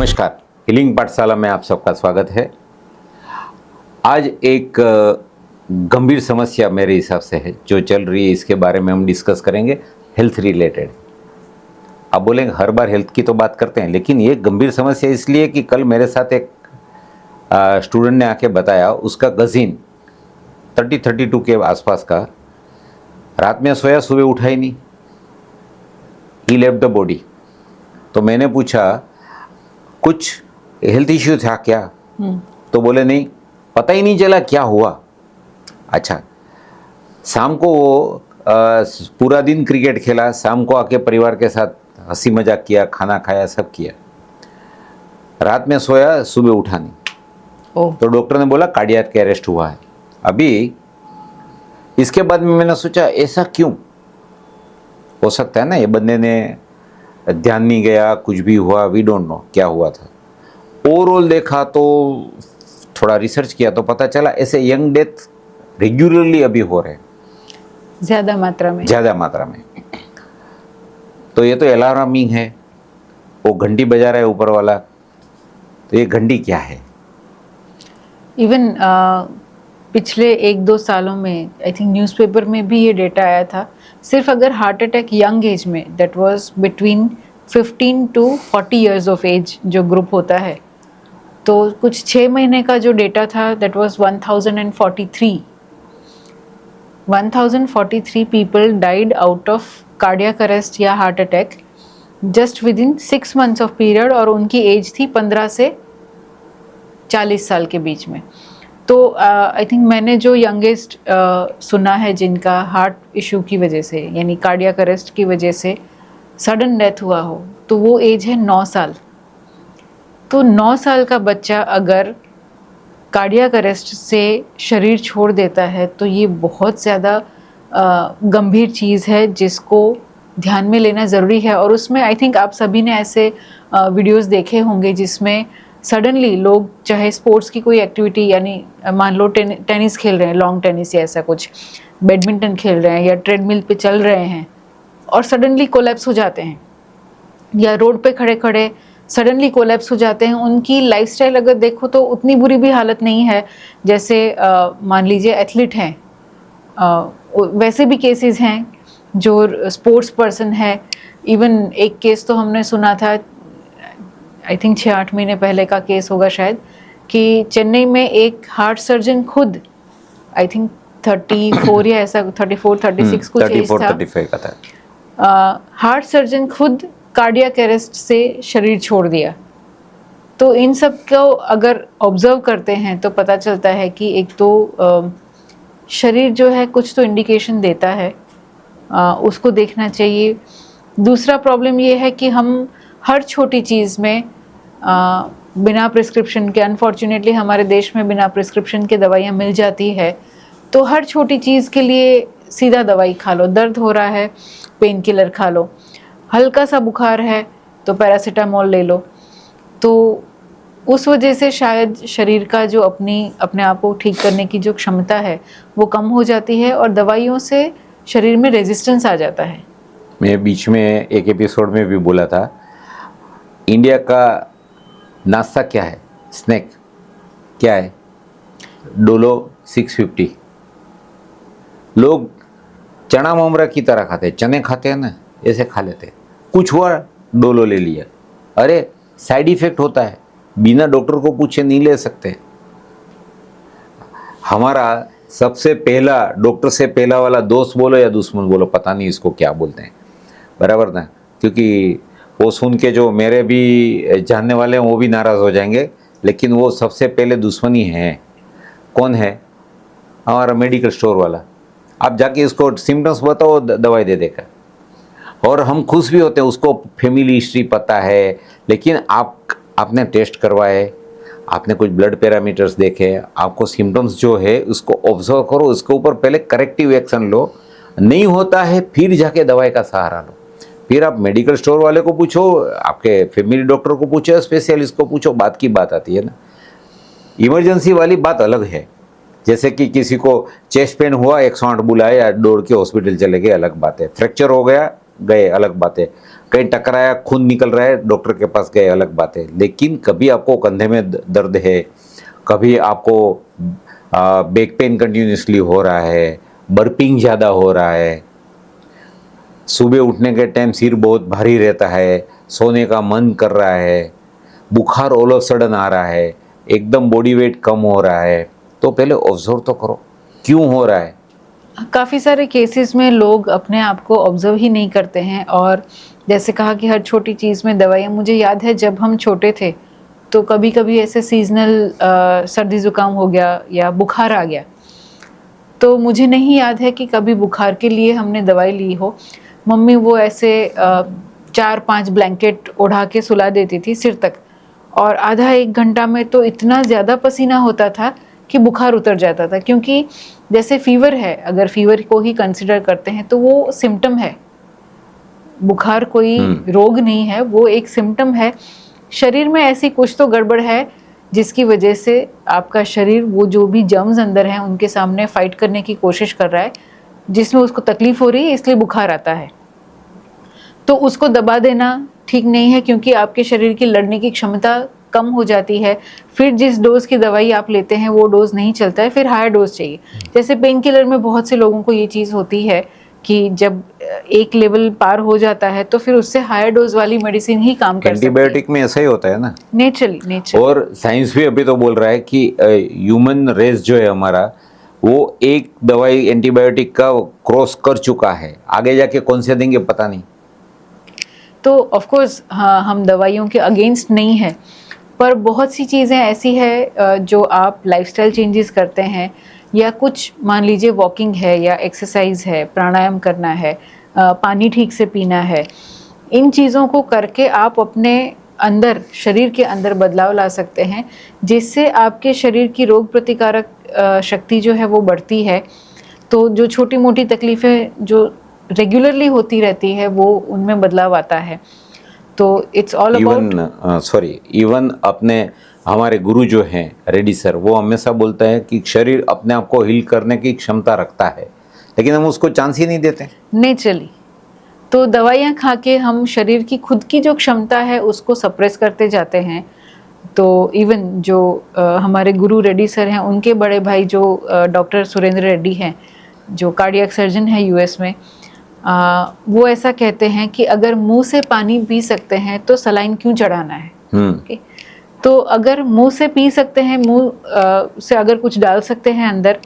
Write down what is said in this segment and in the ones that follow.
नमस्कार, हीलिंग पाठशाला में आप सबका स्वागत है। आज एक गंभीर समस्या मेरे हिसाब से है जो चल रही है, इसके बारे में हम डिस्कस करेंगे। Health related. आप बोलेंगे हर बार हेल्थ की तो बात करते हैं, लेकिन ये गंभीर समस्या इसलिए कि कल मेरे साथ एक स्टूडेंट ने आके बताया, उसका कजिन 32 के आसपास का रात में सोया, सुबह उठा ही नहीं, ही लेफ्ट द बॉडी। तो मैंने पूछा कुछ हेल्थ इश्यू था क्या? तो बोले नहीं, पता ही नहीं चला क्या हुआ। अच्छा, शाम को वो पूरा दिन क्रिकेट खेला, शाम को आके परिवार के साथ हंसी मजाक किया, खाना खाया, सब किया, रात में सोया, सुबह उठा नहीं। तो डॉक्टर ने बोला कार्डियक अरेस्ट हुआ है। अभी इसके बाद में मैंने सोचा ऐसा क्यों हो सकता है ना, ये बंदे ने ध्यान नहीं गया, कुछ भी हुआ, वी डोंट नो क्या हुआ था। ओवरऑल देखा तो थोड़ा रिसर्च किया तो पता चला ऐसे यंग डेथ रेगुलरली अभी हो रहे हैं, ज़्यादा मात्रा में। तो ये तो अलार्मिंग है। वो घंटी बजा रहा है ऊपर वाला, तो ये घंटी क्या है? इवन पिछले 1-2 सालों में आई थिंक न्यूज़पेपर में भी ये डेटा आया था, सिर्फ अगर हार्ट अटैक यंग एज में, that was between 15 to 40 years of age जो ग्रुप होता है, तो कुछ 6 महीने का जो डेटा था that was 1043 people died out of cardiac arrest या heart attack just within 6 months of period, और उनकी एज थी 15 से 40 साल के बीच में। तो आई थिंक मैंने जो यंगेस्ट सुना है जिनका हार्ट इशू की वजह से, यानी कार्डियक अरेस्ट की वजह से सडन डेथ हुआ हो, तो वो एज है 9 साल। तो 9 साल का बच्चा अगर कार्डियक अरेस्ट से शरीर छोड़ देता है तो ये बहुत ज़्यादा गंभीर चीज़ है जिसको ध्यान में लेना ज़रूरी है। और उसमें आई थिंक आप सभी ने ऐसे वीडियोस देखे होंगे जिसमें सडनली लोग, चाहे स्पोर्ट्स की कोई एक्टिविटी, यानी मान लो टेनिस खेल रहे हैं, लॉन्ग टेनिस या ऐसा कुछ, बैडमिंटन खेल रहे हैं या ट्रेडमिल पे चल रहे हैं और सडनली कोलैप्स हो जाते हैं, या रोड पे खड़े खड़े सडनली कोलैप्स हो जाते हैं। उनकी लाइफस्टाइल अगर देखो तो उतनी बुरी भी हालत नहीं है, जैसे मान लीजिए एथलीट हैं, वैसे भी केसेस हैं जो स्पोर्ट्स पर्सन है। इवन एक केस तो हमने सुना था, आई थिंक 6-8 महीने पहले का केस होगा शायद, कि चेन्नई में एक हार्ट सर्जन खुद, आई थिंक 34 या ऐसा 34-36 कुछ एज था, 34-35 का था, हार्ट सर्जन खुद कार्डियक अरेस्ट से शरीर छोड़ दिया। तो इन सब को अगर ऑब्जर्व करते हैं तो पता चलता है कि एक तो शरीर जो है कुछ तो इंडिकेशन देता है, उसको देखना चाहिए। दूसरा प्रॉब्लम ये है कि हम हर छोटी चीज़ में बिना प्रिस्क्रिप्शन के, अनफॉर्चुनेटली हमारे देश में बिना प्रिस्क्रिप्शन के दवाइयाँ मिल जाती है, तो हर छोटी चीज़ के लिए सीधा दवाई खा लो। दर्द हो रहा है, पेन किलर खा लो, हल्का सा बुखार है तो पैरासीटामोल ले लो। तो उस वजह से शायद शरीर का जो अपने आप को ठीक करने की जो क्षमता है वो कम हो जाती है और दवाइयों से शरीर में रेजिस्टेंस आ जाता है। मैं बीच में एक एपिसोड में भी बोला था, इंडिया का नाश्ता क्या है, स्नैक क्या है, डोलो 650। लोग चना ममरा की तरह खाते हैं, चने खाते हैं ना, ऐसे खा लेते हैं। कुछ हुआ, डोलो ले लिया, अरे साइड इफेक्ट होता है, बिना डॉक्टर को पूछे नहीं ले सकते। हमारा सबसे पहला, डॉक्टर से पहला वाला दोस्त बोलो या दुश्मन बोलो, पता नहीं इसको क्या बोलते हैं, बराबर ना, क्योंकि वो सुन के जो मेरे भी जानने वाले हैं वो भी नाराज़ हो जाएंगे, लेकिन वो सबसे पहले दुश्मन ही है। कौन है? हमारा मेडिकल स्टोर वाला। आप जाके इसको सिम्टम्स बताओ, दवाई दे देगा, और हम खुश भी होते हैं, उसको फैमिली हिस्ट्री पता है। लेकिन आपने टेस्ट करवाए, आपने कुछ ब्लड पैरामीटर्स देखे, आपको सिम्टम्स जो है उसको ऑब्जर्व करो, उसके ऊपर पहले करेक्टिव एक्शन लो। नहीं होता है फिर जाके दवाई का सहारा लो। फिर आप मेडिकल स्टोर वाले को पूछो, आपके फैमिली डॉक्टर को पूछो, स्पेशलिस्ट को पूछो, बात की बात आती है ना। इमरजेंसी वाली बात अलग है, जैसे कि किसी को चेस्ट पेन हुआ, 108 बुलाए या दौड़ के हॉस्पिटल चले गए, अलग बात है। फ्रैक्चर हो गया, गए, अलग बात है। कहीं टकराया, खून निकल रहा है, डॉक्टर के पास गए, अलग बात है। लेकिन कभी आपको कंधे में दर्द है, कभी आपको बैक पेन कंटिन्यूसली हो रहा है, बर्पिंग ज़्यादा हो रहा है, सुबह उठने के टाइम सिर बहुत भारी रहता है, सोने का मन कर रहा है, बुखार ऑल ऑफ सडन आ रहा है, एकदम बॉडी वेट कम हो रहा है, तो पहले ऑब्जर्व तो करो क्यों हो रहा है। काफ़ी सारे केसेस में लोग अपने आप को ऑब्जर्व ही नहीं करते हैं, और जैसे कहा कि हर छोटी चीज़ में दवाइयाँ। मुझे याद है जब हम छोटे थे तो कभी कभी ऐसे सीजनल सर्दी ज़ुकाम हो गया या बुखार आ गया, तो मुझे नहीं याद है कि कभी बुखार के लिए हमने दवाई ली हो। मम्मी वो ऐसे 4-5 ब्लैंकेट ओढ़ा के सुला देती थी सिर तक, और आधा एक घंटा में तो इतना ज़्यादा पसीना होता था कि बुखार उतर जाता था। क्योंकि जैसे फीवर है, अगर फीवर को ही कंसिडर करते हैं तो वो सिम्टम है, बुखार कोई रोग नहीं है, वो एक सिम्टम है। शरीर में ऐसी कुछ तो गड़बड़ है जिसकी वजह से आपका शरीर वो जो भी जर्म्स अंदर हैं उनके सामने फाइट करने की कोशिश कर रहा है, जिसमें उसको तकलीफ हो रही है, इसलिए बुखार आता है। तो उसको दबा देना ठीक नहीं है, क्योंकि आपके शरीर की लड़ने की क्षमता कम हो जाती है। फिर जिस डोज की दवाई आप लेते हैं वो डोज नहीं चलता है, फिर हायर डोज चाहिए। जैसे पेन किलर में बहुत से लोगों को ये चीज़ होती है कि जब एक लेवल पार हो जाता है तो फिर उससे हायर डोज वाली मेडिसिन ही काम कर सकती है। एंटीबायोटिक में ऐसा ही होता है ना, नेचर। और साइंस भी अभी तो बोल रहा है कि ह्यूमन रेस जो है हमारा, वो एक दवाई एंटीबायोटिक का क्रॉस कर चुका है, आगे जाके कौन से देंगे पता नहीं। तो ऑफ कोर्स हाँ, हम दवाइयों के अगेंस्ट नहीं है, पर बहुत सी चीज़ें ऐसी है जो आप लाइफस्टाइल चेंजेस करते हैं, या कुछ मान लीजिए वॉकिंग है या एक्सरसाइज है, प्राणायाम करना है, पानी ठीक से पीना है, इन चीज़ों को करके आप अपने अंदर, शरीर के अंदर बदलाव ला सकते हैं, जिससे आपके शरीर की रोग प्रतिकारक शक्ति जो है वो बढ़ती है। तो जो छोटी मोटी तकलीफ़ें जो रेगुलरली होती रहती है वो उनमें बदलाव आता है। तो इट्स ऑल अबाउट इवन अपने हमारे गुरु जो हैं रेड्डी सर, वो हमेशा बोलता है कि शरीर अपने आप को हील करने की क्षमता रखता है, लेकिन हम उसको चांस ही नहीं देते नेचुरली। तो दवाइयाँ खा के हम शरीर की खुद की जो क्षमता है उसको सप्रेस करते जाते हैं। तो इवन जो हमारे गुरु रेड्डी सर हैं, उनके बड़े भाई जो डॉक्टर सुरेंद्र रेड्डी हैं, जो कार्डियक सर्जन है यूएस में, वो ऐसा कहते हैं कि अगर मुंह से पानी पी सकते हैं तो सलाइन क्यों चढ़ाना है। okay? तो अगर मुंह से पी सकते हैं, मुंह से अगर कुछ डाल सकते हैं अंदर,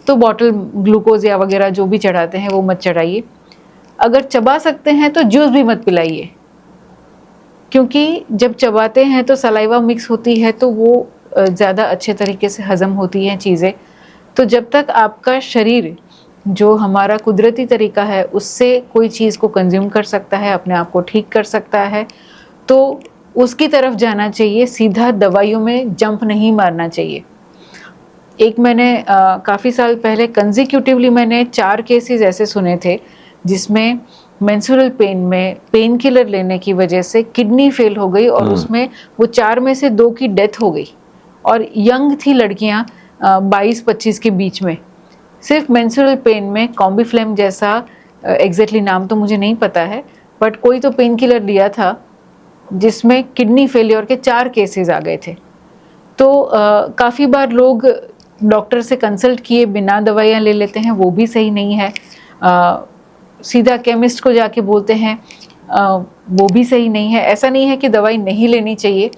तो बॉटल ग्लूकोज या वगैरह जो भी चढ़ाते हैं वो मत चढ़ाइए। अगर चबा सकते हैं तो जूस भी मत पिलाइए, क्योंकि जब चबाते हैं तो सलाइवा मिक्स होती है, तो वो ज़्यादा अच्छे तरीके से हजम होती हैं चीज़ें। तो जब तक आपका शरीर जो हमारा कुदरती तरीका है उससे कोई चीज़ को कंज्यूम कर सकता है, अपने आप को ठीक कर सकता है, तो उसकी तरफ जाना चाहिए, सीधा दवाइयों में जंप नहीं मारना चाहिए। एक मैंने काफ़ी साल पहले कंसेक्यूटिवली मैंने 4 केसेस ऐसे सुने थे जिसमें मेंस्ट्रुअल पेन में पेन किलर लेने की वजह से किडनी फेल हो गई, और उसमें वो 4 में से 2 की डेथ हो गई, और यंग थी लड़कियां 22-25 के बीच में, सिर्फ मेंस्ट्रुअल पेन में। कॉम्बीफ्लेम जैसा एग्जैक्टली नाम तो मुझे नहीं पता है, बट कोई तो पेन किलर लिया था जिसमें किडनी फेलियर के 4 केसेस आ गए थे। तो काफ़ी बार लोग डॉक्टर से कंसल्ट किए बिना दवाइयाँ ले लेते हैं, वो भी सही नहीं है। सीधा केमिस्ट को जाके बोलते हैं, वो भी सही नहीं है। ऐसा नहीं है कि दवाई नहीं लेनी चाहिए,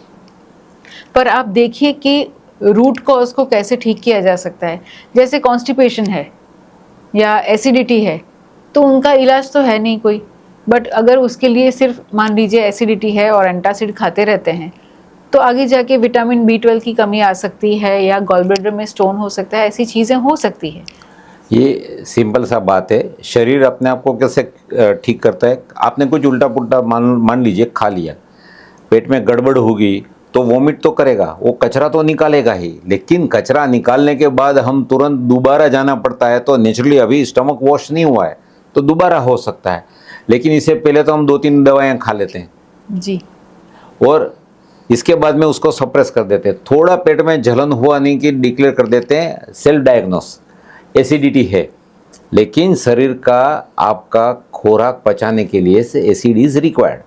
पर आप देखिए कि रूट कॉज को कैसे ठीक किया जा सकता है। जैसे कॉन्स्टिपेशन है या एसिडिटी है, तो उनका इलाज तो है नहीं कोई, बट अगर उसके लिए सिर्फ मान लीजिए एसिडिटी है और एंटासिड खाते रहते हैं, तो आगे जाके विटामिन B12 की कमी आ सकती है, या गॉलब्लैडर में स्टोन हो सकता है, ऐसी चीज़ें हो सकती है। ये सिंपल सा बात है, शरीर अपने आप को कैसे ठीक करता है। आपने कुछ उल्टा पुल्टा मान लीजिए खा लिया, पेट में गड़बड़ होगी तो वॉमिट तो करेगा, वो कचरा तो निकालेगा ही, लेकिन कचरा निकालने के बाद हम तुरंत दोबारा जाना पड़ता है, तो नेचुरली अभी स्टमक वॉश नहीं हुआ है तो दोबारा हो सकता है, लेकिन इससे पहले तो हम 2-3 दवाइयाँ खा लेते हैं जी, और इसके बाद में उसको सप्रेस कर देते हैं। थोड़ा पेट में जलन हुआ नहीं कि डिक्लेयर कर देते हैं सेल्फ डायग्नोस एसिडिटी है, लेकिन शरीर का आपका खुराक पचाने के लिए एसिड इज रिक्वायर्ड।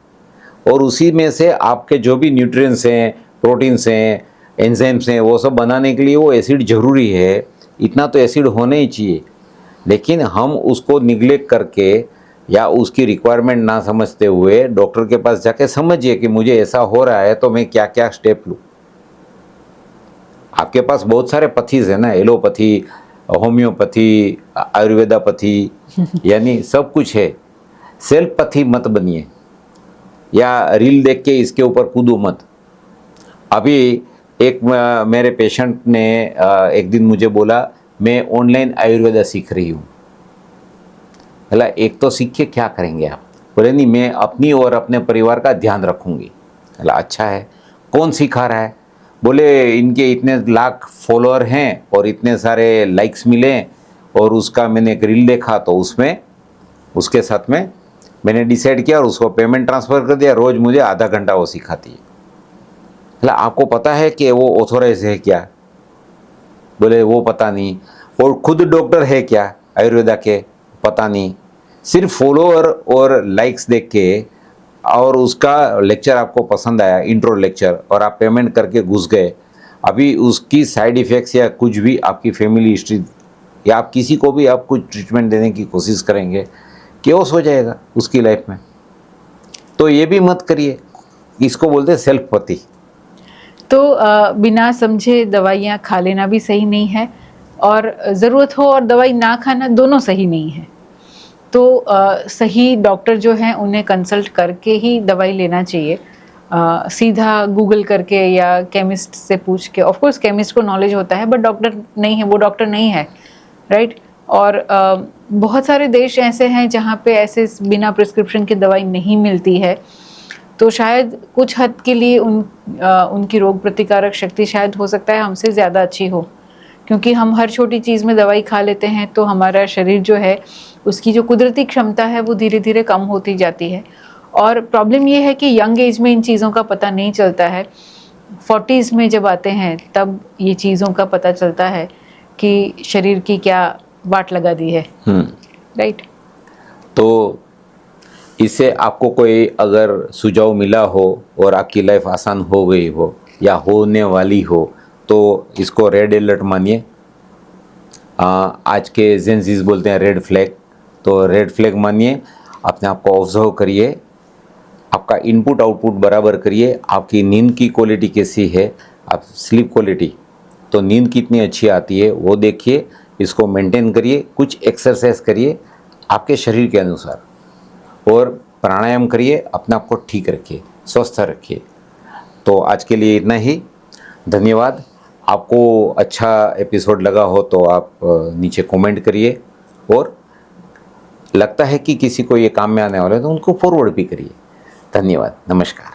और उसी में से आपके जो भी न्यूट्रिएंट्स हैं, प्रोटीन्स हैं, एंजाइम्स हैं, वो सब बनाने के लिए वो एसिड जरूरी है। इतना तो एसिड होना ही चाहिए, लेकिन हम उसको निग्लेक्ट करके या उसकी रिक्वायरमेंट ना समझते हुए डॉक्टर के पास जाके समझिए कि मुझे ऐसा हो रहा है तो मैं क्या क्या स्टेप लूँ। आपके पास बहुत सारे पथीज है ना, एलोपैथी, होम्योपैथी, आयुर्वेदापैथी, यानी सब कुछ है। सेल्फ पथी मत बनिए या रील देख के इसके ऊपर कूदो मत। अभी एक मेरे पेशेंट ने एक दिन मुझे बोला मैं ऑनलाइन आयुर्वेदा सीख रही हूँ। बोला एक तो सीख के क्या करेंगे आप? बोले नहीं, मैं अपनी और अपने परिवार का ध्यान रखूँगी। बोला अच्छा है, कौन सिखा रहा है? बोले इनके इतने लाख फॉलोअर हैं और इतने सारे लाइक्स मिले, और उसका मैंने एक रील देखा तो उसमें उसके साथ में मैंने डिसाइड किया और उसको पेमेंट ट्रांसफ़र कर दिया। रोज़ मुझे आधा घंटा वो सिखाती है। बोला आपको पता है कि वो ऑथोराइज है क्या? बोले वो पता नहीं। और खुद डॉक्टर है क्या आयुर्वेदा के? पता नहीं। सिर्फ फॉलोअर और लाइक्स देख के और उसका लेक्चर आपको पसंद आया, इंट्रो लेक्चर, और आप पेमेंट करके घुस गए। अभी उसकी साइड इफ़ेक्ट्स या कुछ भी आपकी फैमिली हिस्ट्री या आप किसी को भी आप कुछ ट्रीटमेंट देने की कोशिश करेंगे, केओस हो जाएगा उसकी लाइफ में। तो ये भी मत करिए, इसको बोलते हैं सेल्फ पति। तो बिना समझे दवाइयाँ खा लेना भी सही नहीं है, और ज़रूरत हो और दवाई ना खाना, दोनों सही नहीं है। तो सही डॉक्टर जो हैं उन्हें कंसल्ट करके ही दवाई लेना चाहिए। सीधा गूगल करके या केमिस्ट से पूछ के, ऑफ कोर्स केमिस्ट को नॉलेज होता है बट डॉक्टर नहीं है, वो डॉक्टर नहीं है, राइट। और बहुत सारे देश ऐसे हैं जहाँ पे ऐसे बिना प्रिस्क्रिप्शन की दवाई नहीं मिलती है। तो शायद कुछ हद के लिए उनकी रोग प्रतिकारक शक्ति शायद हो सकता है हमसे ज़्यादा अच्छी हो, क्योंकि हम हर छोटी चीज़ में दवाई खा लेते हैं तो हमारा शरीर जो है उसकी जो कुदरती क्षमता है वो धीरे धीरे कम होती जाती है। और प्रॉब्लम ये है कि यंग एज में इन चीज़ों का पता नहीं चलता है। 40s में जब आते हैं तब ये चीज़ों का पता चलता है कि शरीर की क्या वाट लगा दी है, राइट। तो इससे आपको कोई अगर सुझाव मिला हो और आपकी लाइफ आसान हो गई हो या होने वाली हो तो इसको रेड अलर्ट मानिए। आज के जेंजीज बोलते हैं रेड फ्लैग, तो रेड फ्लैग मानिए। अपने आप को ऑब्जर्व करिए, आपका इनपुट आउटपुट बराबर करिए। आपकी नींद की क्वालिटी कैसी है, आप स्लीप क्वालिटी, तो नींद कितनी अच्छी आती है वो देखिए, इसको मेंटेन करिए। कुछ एक्सरसाइज करिए आपके शरीर के अनुसार, और प्राणायाम करिए, अपने आप को ठीक रखिए, स्वस्थ रखिए। तो आज के लिए इतना ही, धन्यवाद। आपको अच्छा एपिसोड लगा हो तो आप नीचे कमेंट करिए, और लगता है कि किसी को ये काम में आने वाला है तो उनको फॉरवर्ड भी करिए। धन्यवाद, नमस्कार।